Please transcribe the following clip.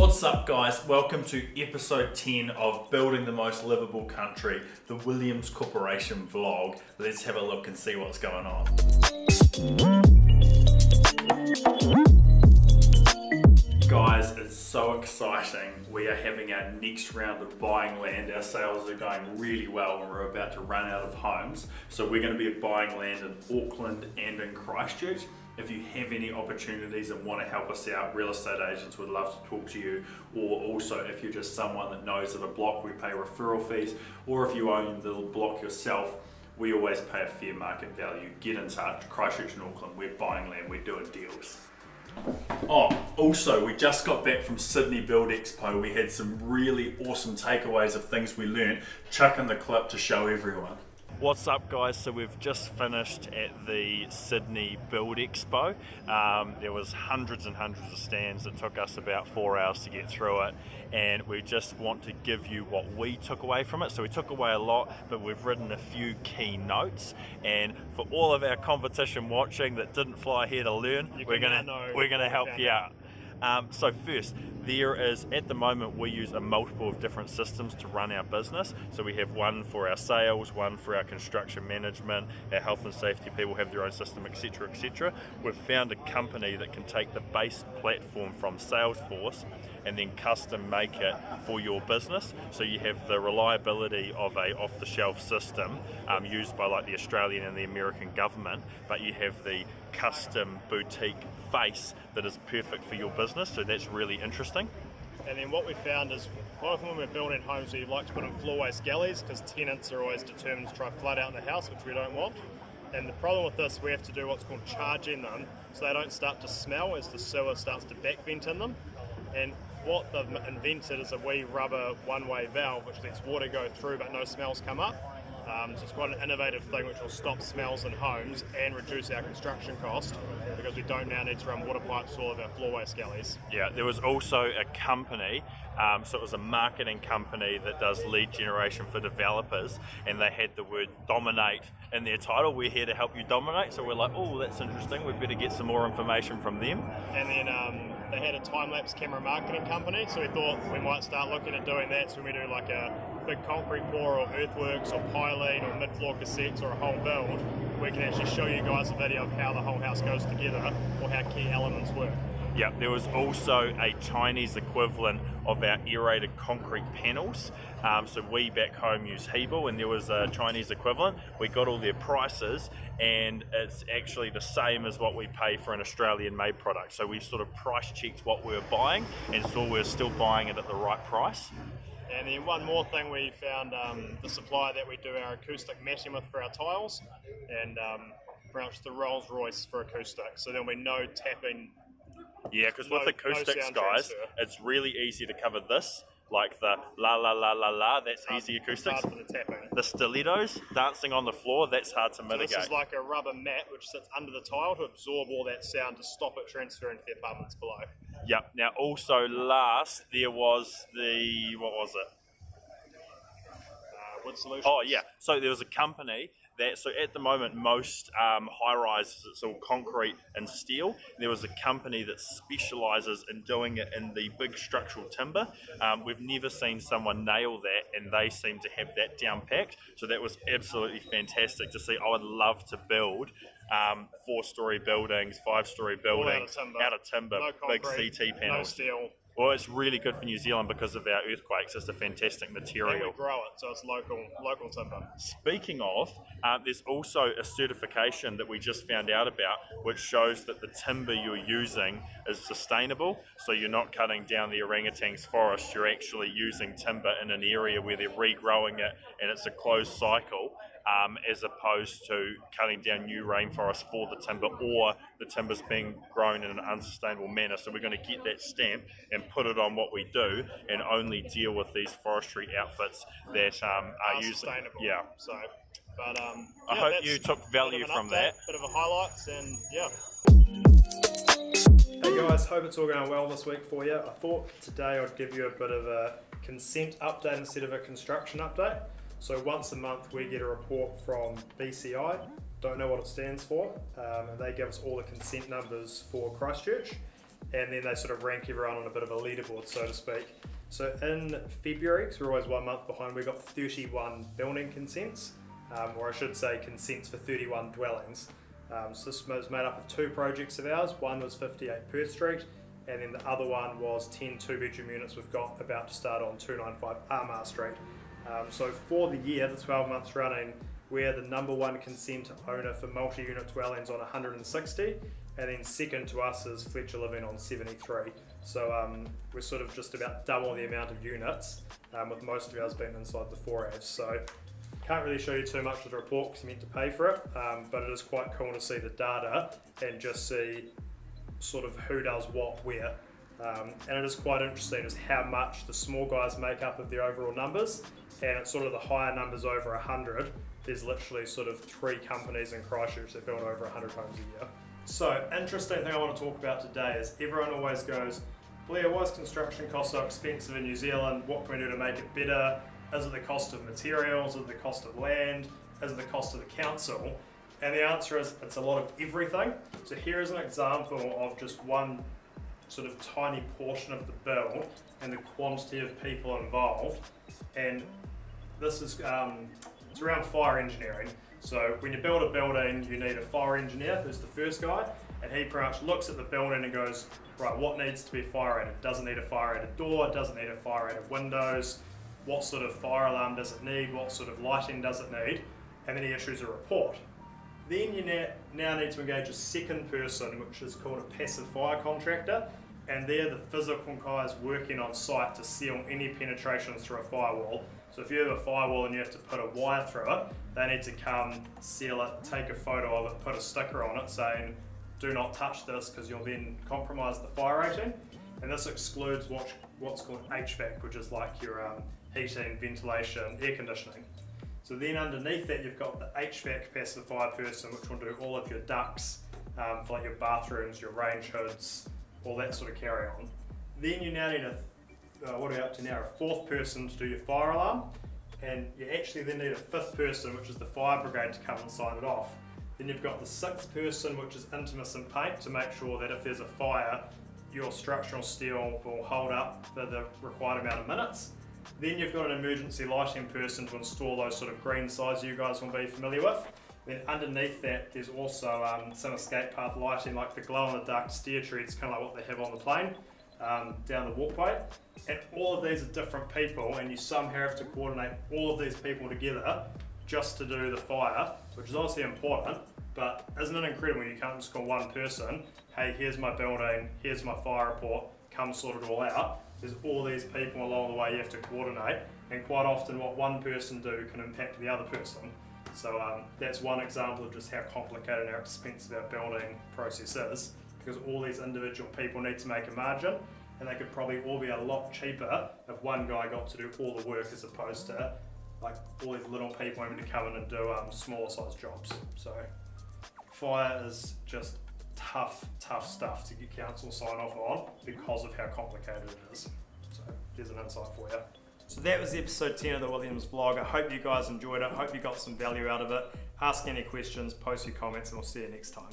What's up guys, welcome to episode 10 of Building the Most Livable Country, the Williams Corporation vlog. Let's have a look and see what's going on. Guys, it's so exciting. We are having our next round of buying land. Our sales are going really well and we're about to run out of homes. So we're going to be buying land in Auckland and in Christchurch. If you have any opportunities and want to help us out, real estate agents would love to talk to you. Or also if you're just someone that knows of a block, we pay referral fees. Or if you own the block yourself, we always pay a fair market value. Get in touch, Christchurch and Auckland, we're buying land, we're doing deals. Oh, also, we just got back from Sydney Build Expo. We had some really awesome takeaways of things we learned. Chuck in the clip to show everyone. What's up guys, so we've just finished at the Sydney Build Expo. There was hundreds and hundreds of stands. It took us about 4 hours to get through it, and we just want to give you what we took away from it. So we took away a lot, but we've written a few key notes, and for all of our competition watching that didn't fly here to learn, we're gonna help you out. So first, there is, at the moment, we use a multiple of different systems to run our business. So we have one for our sales, one for our construction management, our health and safety people have their own system, etc., etc. We've found a company that can take the base platform from Salesforce and then custom make it for your business. So you have the reliability of a off-the-shelf system used by like the Australian and the American government, but you have the custom boutique face that is perfect for your business, so that's really interesting. And then what we found is, quite often when we're building homes, we like to put in floorways galleys because tenants are always determined to try flood out in the house, which we don't want. And the problem with this, we have to do what's called charging them so they don't start to smell as the sewer starts to back vent in them. And what they've invented is a wee rubber one-way valve which lets water go through but no smells come up. So it's quite an innovative thing which will stop smells in homes and reduce our construction cost because we don't now need to run water pipes to all of our floorway galleys. Yeah, there was also a company, so it was a marketing company that does lead generation for developers, and they had the word dominate in their title. We're here to help you dominate, so we're like, oh, that's interesting, we better get some more information from them. And then they had a time-lapse camera marketing company, so we thought we might start looking at doing that. So when we do like a big concrete pour or earthworks or piling or mid-floor cassettes or a whole build, we can actually show you guys a video of how the whole house goes together or how key elements work. Yeah, there was also a Chinese equivalent of our aerated concrete panels. So we back home use Liveable, and there was a Chinese equivalent. We got all their prices, and it's actually the same as what we pay for an Australian made product. So we sort of price checked what we were buying and saw we were still buying it at the right price. And then one more thing, we found the supplier that we do our acoustic matting with for our tiles, and pretty much the Rolls Royce for acoustics. So then we know tapping. Yeah, because with acoustics, guys, it's really easy to cover this, like the la la la la la, that's easy acoustics. Hard for the tapping. The stilettos, dancing on the floor, that's hard to mitigate. So this is like a rubber mat which sits under the tile to absorb all that sound to stop it transferring to the apartments below. Yep. Now also last, there was the, what was it? Wood Solutions. Oh yeah, so there was a company that, so at the moment most high-rises, it's all concrete and steel. There was a company that specialises in doing it in the big structural timber. We've never seen someone nail that, and they seem to have that down packed. So that was absolutely fantastic to see. I would love to build 4-story buildings, 5-story buildings out of timber, no concrete, big CT panels. No steel. Well, it's really good for New Zealand because of our earthquakes. It's a fantastic material. And we grow it, so it's local timber. Speaking of, there's also a certification that we just found out about, which shows that the timber you're using is sustainable. So you're not cutting down the orangutan's forest. You're actually using timber in an area where they're regrowing it, and it's a closed cycle. As opposed to cutting down new rainforest for the timber, or the timber's being grown in an unsustainable manner. So we're going to get that stamp and put it on what we do, and only deal with these forestry outfits that are using. Sustainable. Yeah. So, but I hope you took value from that. Bit of a highlights, and yeah. Hey guys, hope it's all going well this week for you. I thought today I'd give you a bit of a consent update instead of a construction update. So once a month we get a report from BCI, don't know what it stands for, and they give us all the consent numbers for Christchurch. and then they sort of rank everyone on a bit of a leaderboard, so to speak. So in February, because we're always 1 month behind, we got 31 building consents, or I should say consents for 31 dwellings. So this was made up of 2 projects of ours. One was 58 Perth Street, and then the other one was 10 2-bedroom units we've got about to start on 295 Armagh Street. So for the year, the 12 months running, we're the #1 consent owner for multi-unit dwellings on 160, and then second to us is Fletcher Living on 73. So we're sort of just about double the amount of units, with most of ours being inside the 4Avs. So can't really show you too much of the report because you're meant to pay for it, but it is quite cool to see the data and just see sort of who does what where. And it is quite interesting is how much the small guys make up of the overall numbers, and it's sort of the higher numbers over 100. There's literally sort of 3 companies in Christchurch that build over 100 homes a year. So, interesting thing I want to talk about today is everyone always goes, Blair, why is construction costs so expensive in New Zealand? What can we do to make it better? Is it the cost of materials? Is it the cost of land? Is it the cost of the council? And the answer is it's a lot of everything. So here is an example of just one sort of tiny portion of the bill and the quantity of people involved. And this is it's around fire engineering. So when you build a building, you need a fire engineer, who's the first guy, and he pretty much looks at the building and goes, right, what needs to be fire rated? Does it need a fire rated door? Does it need a fire rated windows? What sort of fire alarm does it need? What sort of lighting does it need? And then he issues a report. Then you now need to engage a second person, which is called a passive fire contractor, and they're the physical guys working on site to seal any penetrations through a firewall. So if you have a firewall and you have to put a wire through it, they need to come, seal it, take a photo of it, put a sticker on it saying, do not touch this because you'll then compromise the fire rating. And this excludes what's called HVAC, which is like your heating, ventilation, air conditioning. So then underneath that you've got the HVAC passive fire person, which will do all of your ducts, for like your bathrooms, your range hoods, all that sort of carry on. Then you now need what are we up to now? A 4th person to do your fire alarm, and you actually then need a 5th person, which is the fire brigade, to come and sign it off. Then you've got the 6th person, which is intermittent paint, to make sure that if there's a fire, your structural steel will hold up for the required amount of minutes. Then you've got an emergency lighting person to install those sort of green sides you guys will be familiar with. Then underneath that, there's also some escape path lighting, like the glow-in-the-dark stair treads, kind of like what they have on the plane, down the walkway. And all of these are different people, and you somehow have to coordinate all of these people together just to do the fire, which is obviously important, but isn't it incredible when you can't just call one person, hey, here's my building, here's my fire report, come sort it all out. There's all these people along the way you have to coordinate, and quite often what one person do can impact the other person. So that's one example of just how complicated and how expensive our building process is, because all these individual people need to make a margin, and they could probably all be a lot cheaper if one guy got to do all the work as opposed to like all these little people having to come in and do smaller sized jobs. So fire is just tough stuff to get council sign off on because of how complicated it is. So there's an insight for you. So that was episode 10 of the Williams vlog. I hope you guys enjoyed it. I hope you got some value out of it. Ask any questions, post your comments, and we'll see you next time.